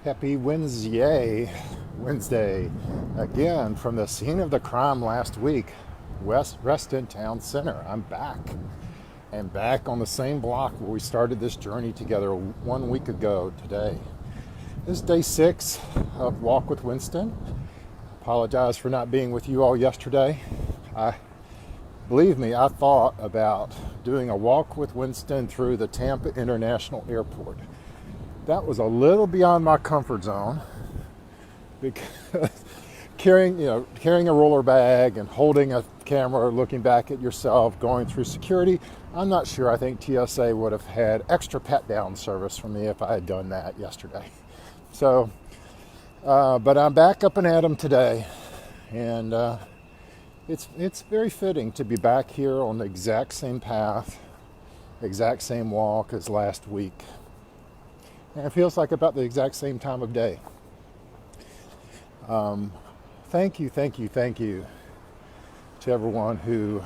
Happy Wednesday, again from the scene of the crime last week, Reston Town Center. I'm back on the same block where we started this journey together 1 week ago today. This is day 6 of Walk with Winston. Apologize for not being with you all yesterday. Believe me, I thought about doing a walk with Winston through the Tampa International Airport. That was a little beyond my comfort zone because carrying a roller bag and holding a camera, looking back at yourself, going through security, I'm not sure. I think TSA would have had extra pat-down service for me if I had done that yesterday. So, but I'm back up and at 'em today, and it's very fitting to be back here on the exact same path, exact same walk as last week. And it feels like about the exact same time of day. Thank you to everyone who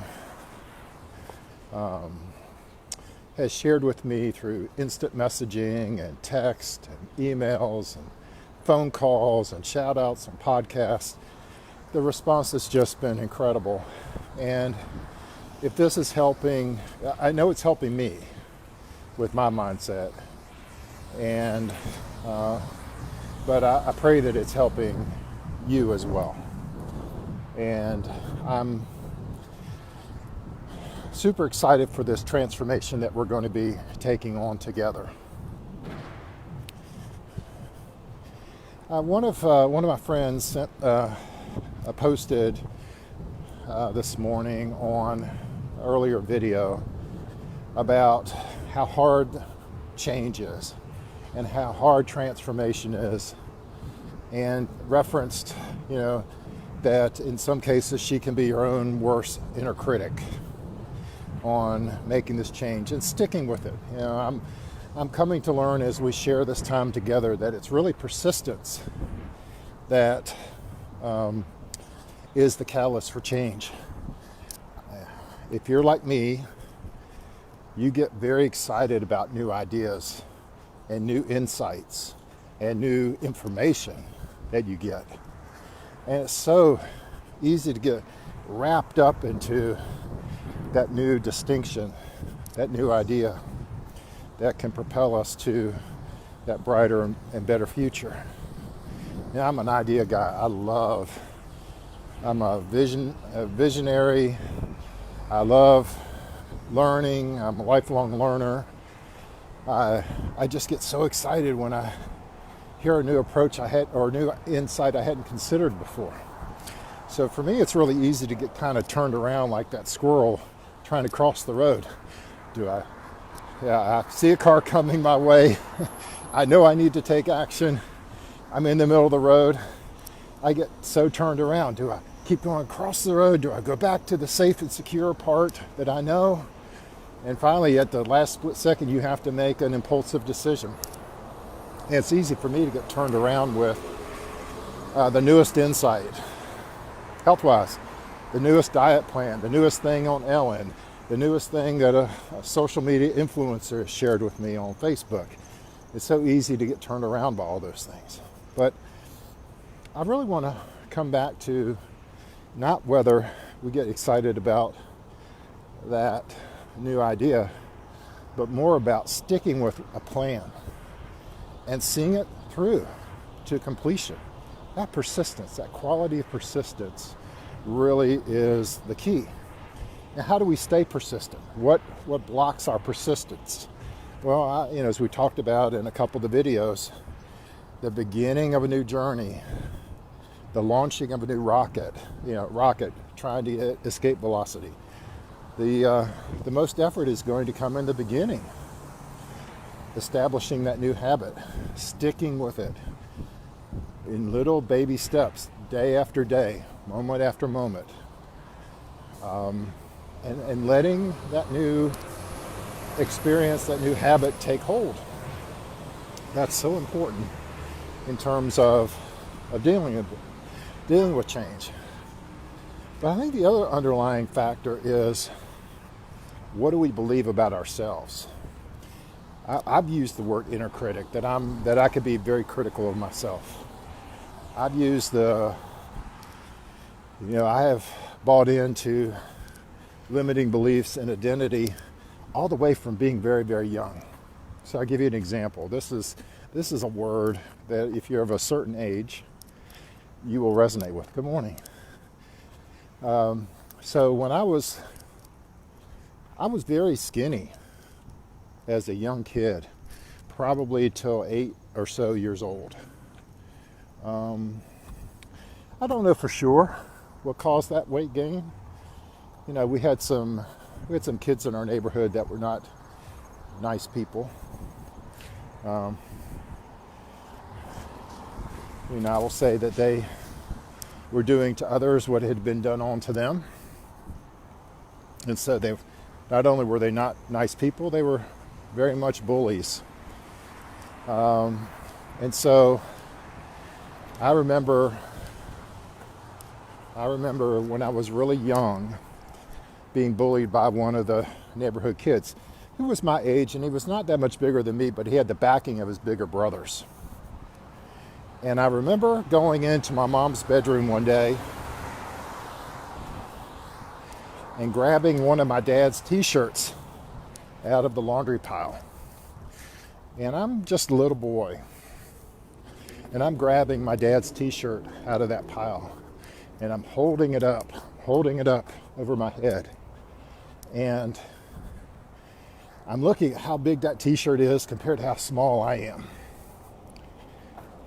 has shared with me through instant messaging and text and emails and phone calls and shout outs and podcasts. The response has just been incredible. And if this is helping, I know it's helping me with my mindset. And but I pray that it's helping you as well. And I'm super excited for this transformation that we're going to be taking on together. One of my friends posted this morning on earlier video about how hard change is and how hard transformation is, and referenced, that in some cases she can be her own worst inner critic on making this change and sticking with it. I'm coming to learn as we share this time together that it's really persistence that is the catalyst for change. If you're like me, you get very excited about new ideas and new insights and new information that you get. And it's so easy to get wrapped up into that new distinction, that new idea that can propel us to that brighter and better future. I'm an idea guy. I'm a visionary. I love learning. I'm a lifelong learner. I just get so excited when I hear a new approach or a new insight I hadn't considered before. So for me, it's really easy to get kind of turned around like that squirrel trying to cross the road. I see a car coming my way. I know I need to take action. I'm in the middle of the road. I get so turned around. Do I keep going across the road? Do I go back to the safe and secure part that I know? And finally, at the last split second, you have to make an impulsive decision. And it's easy for me to get turned around with the newest insight, health-wise, the newest diet plan, the newest thing on Ellen, the newest thing that a social media influencer shared with me on Facebook. It's so easy to get turned around by all those things. But I really want to come back to not whether we get excited about that new idea, but more about sticking with a plan and seeing it through to completion. That persistence, that quality of persistence really is the key. Now, how do we stay persistent? What blocks our persistence? Well, as we talked about in a couple of the videos, the beginning of a new journey, the launching of a new rocket trying to get escape velocity. The most effort is going to come in the beginning, establishing that new habit, sticking with it in little baby steps, day after day, moment after moment, and letting that new experience, that new habit take hold. That's so important in terms of dealing with change. But I think the other underlying factor is, what do we believe about ourselves? I've used the word inner critic, that I could be very critical of myself. I've used I have bought into limiting beliefs and identity all the way from being very, very young. So I'll give you an example. This is a word that if you're of a certain age, you will resonate with. Good morning. So when I was very skinny as a young kid, probably till 8 or so years old. I don't know for sure what caused that weight gain. We had some kids in our neighborhood that were not nice people. I will say that they were doing to others what had been done on to them. And so not only were they not nice people, they were very much bullies. And so I remember when I was really young being bullied by one of the neighborhood kids who was my age, and he was not that much bigger than me, but he had the backing of his bigger brothers. And I remember going into my mom's bedroom one day and grabbing one of my dad's t-shirts out of the laundry pile. And I'm just a little boy. And I'm grabbing my dad's t-shirt out of that pile. And I'm holding it up over my head. And I'm looking at how big that t-shirt is compared to how small I am.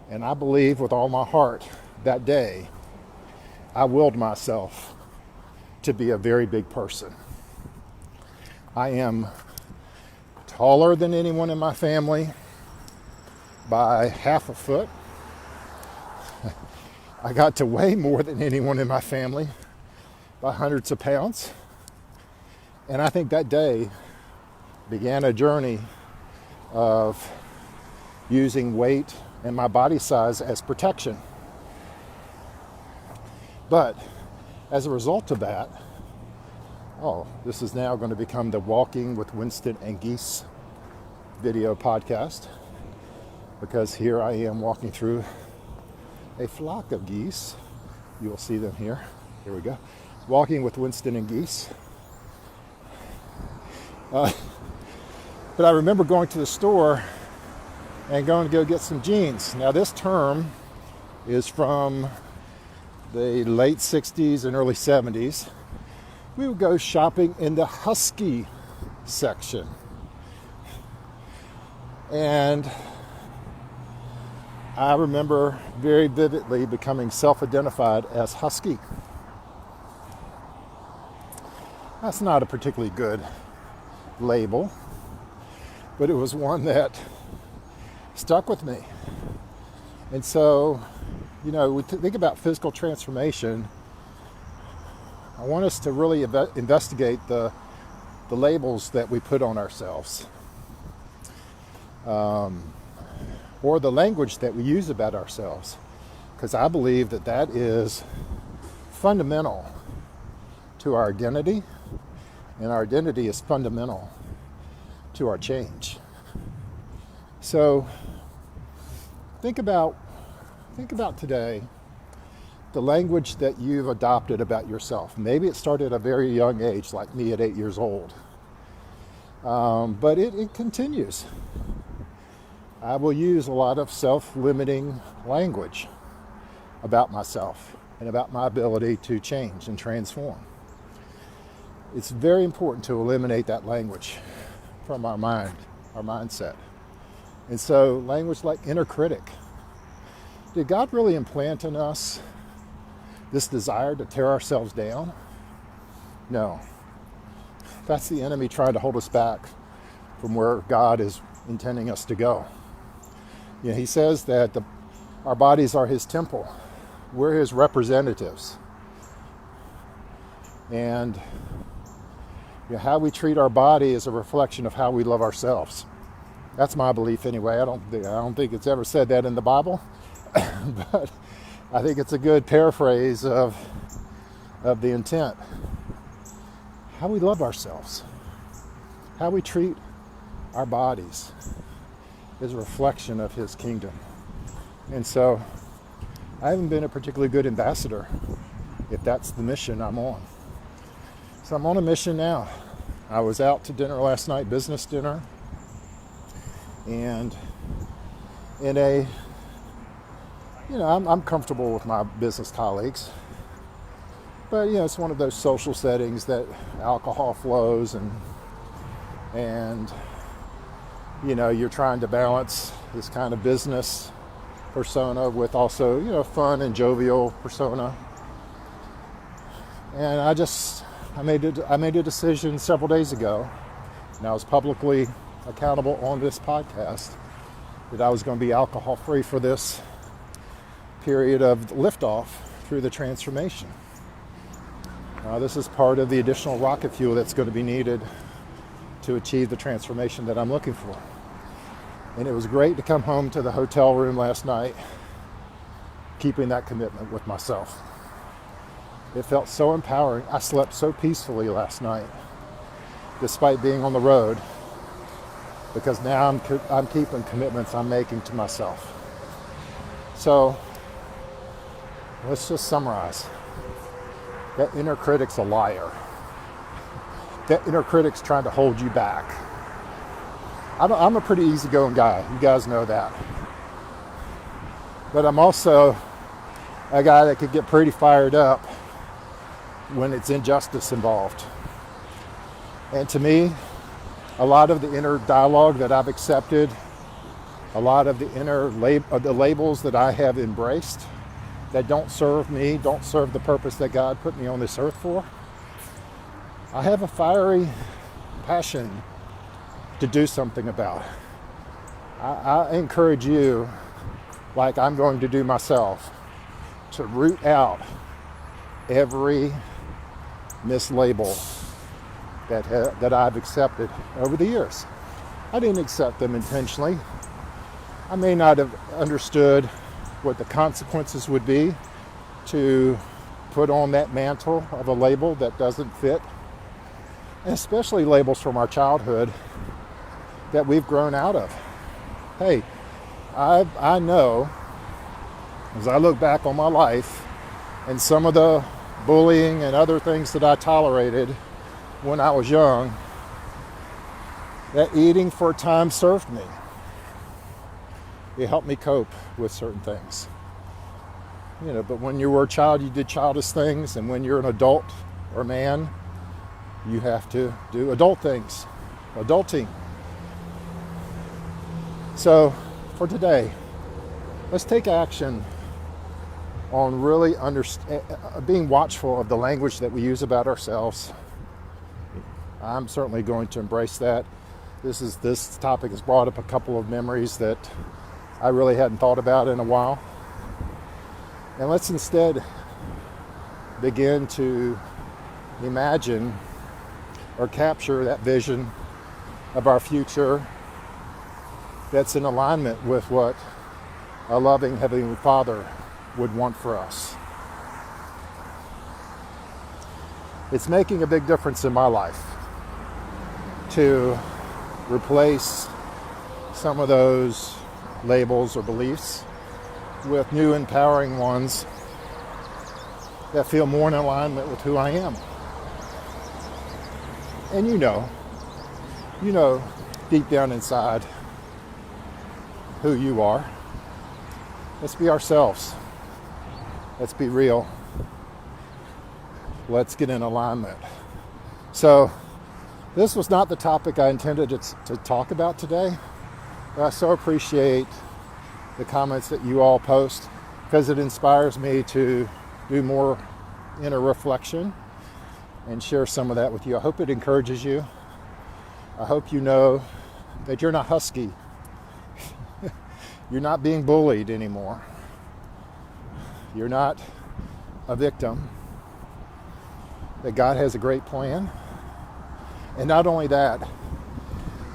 And I believe with all my heart that day, I willed myself to be a very big person. I am taller than anyone in my family by half a foot. I got to weigh more than anyone in my family by hundreds of pounds. And I think that day began a journey of using weight and my body size as protection. But as a result of that, this is now going to become the Walking with Winston and Geese video podcast, because here I am walking through a flock of geese. You will see them here. Here we go. Walking with Winston and Geese. But I remember going to the store and going to go get some jeans. Now this term is from the late 60s and early 70s. We would go shopping in the husky section. And I remember very vividly becoming self-identified as husky. That's not a particularly good label, but it was one that stuck with me. And so, we think about physical transformation. I want us to really investigate the labels that we put on ourselves, or the language that we use about ourselves, because I believe that is fundamental to our identity, and our identity is fundamental to our change. So think about today, the language that you've adopted about yourself. Maybe it started at a very young age, like me at 8 years old. But it continues. I will use a lot of self-limiting language about myself and about my ability to change and transform. It's very important to eliminate that language from our mind, our mindset. And so language like inner critic. Did God really implant in us this desire to tear ourselves down? No. That's the enemy trying to hold us back from where God is intending us to go. He says that our bodies are his temple. We're his representatives. And how we treat our body is a reflection of how we love ourselves. That's my belief anyway. I don't think it's ever said that in the Bible, but I think it's a good paraphrase of the intent. How we love ourselves, how we treat our bodies is a reflection of his kingdom. And so I haven't been a particularly good ambassador if that's the mission I'm on. So I'm on a mission now. I was out to dinner last night, business dinner, and I'm comfortable with my business colleagues, but it's one of those social settings that alcohol flows, and you're trying to balance this kind of business persona with also fun and jovial persona. And I made a decision several days ago, and I was publicly accountable on this podcast, that I was going to be alcohol free for this period of liftoff through the transformation. This is part of the additional rocket fuel that's going to be needed to achieve the transformation that I'm looking for. And it was great to come home to the hotel room last night, keeping that commitment with myself. It felt so empowering. I slept so peacefully last night, despite being on the road, because now I'm keeping commitments I'm making to myself. So let's just summarize. That inner critic's a liar. That inner critic's trying to hold you back. I'm a pretty easygoing guy. You guys know that. But I'm also a guy that could get pretty fired up when it's injustice involved. And to me, a lot of the inner dialogue that I've accepted, a lot of the inner the labels that I have embraced that don't serve me, don't serve the purpose that God put me on this earth for, I have a fiery passion to do something about. I encourage you, like I'm going to do myself, to root out every mislabel that I've accepted over the years. I didn't accept them intentionally. I may not have understood what the consequences would be to put on that mantle of a label that doesn't fit, and especially labels from our childhood that we've grown out of. Hey, I know, as I look back on my life and some of the bullying and other things that I tolerated when I was young, that eating for a time served me. It helped me cope with certain things. But when you were a child, you did childish things, and when you're an adult or man, you have to do adult things, adulting. So for today, let's take action on really being watchful of the language that we use about ourselves. I'm certainly going to embrace that. This topic has brought up a couple of memories that I really hadn't thought about in a while. And let's instead begin to imagine or capture that vision of our future that's in alignment with what a loving Heavenly Father would want for us. It's making a big difference in my life to replace some of those labels or beliefs with new empowering ones that feel more in alignment with who I am. And you know deep down inside who you are. Let's be ourselves. Let's be real. Let's get in alignment. So this was not the topic I intended to talk about today, but I so appreciate the comments that you all post, because it inspires me to do more inner reflection and share some of that with you. I hope it encourages you. I hope you know that you're not husky. You're not being bullied anymore. You're not a victim. That God has a great plan. And not only that,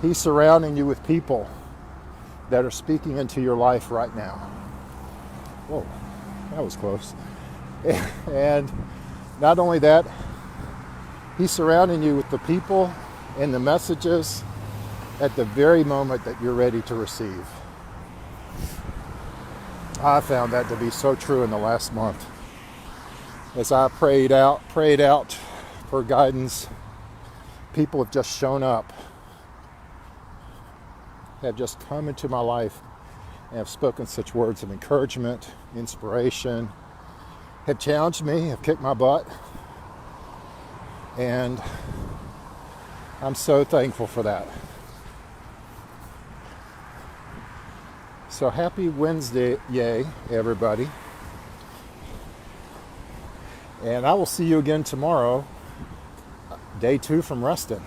He's surrounding you with people that are speaking into your life right now. Whoa, that was close. And not only that, He's surrounding you with the people and the messages at the very moment that you're ready to receive. I found that to be so true in the last month. As I prayed out for guidance, people have just shown up, have just come into my life and have spoken such words of encouragement, inspiration, have challenged me, have kicked my butt, and I'm so thankful for that. So happy Wednesday, yay, everybody. And I will see you again tomorrow, day 2 from Reston.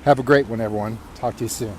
Have a great one, everyone. Talk to you soon.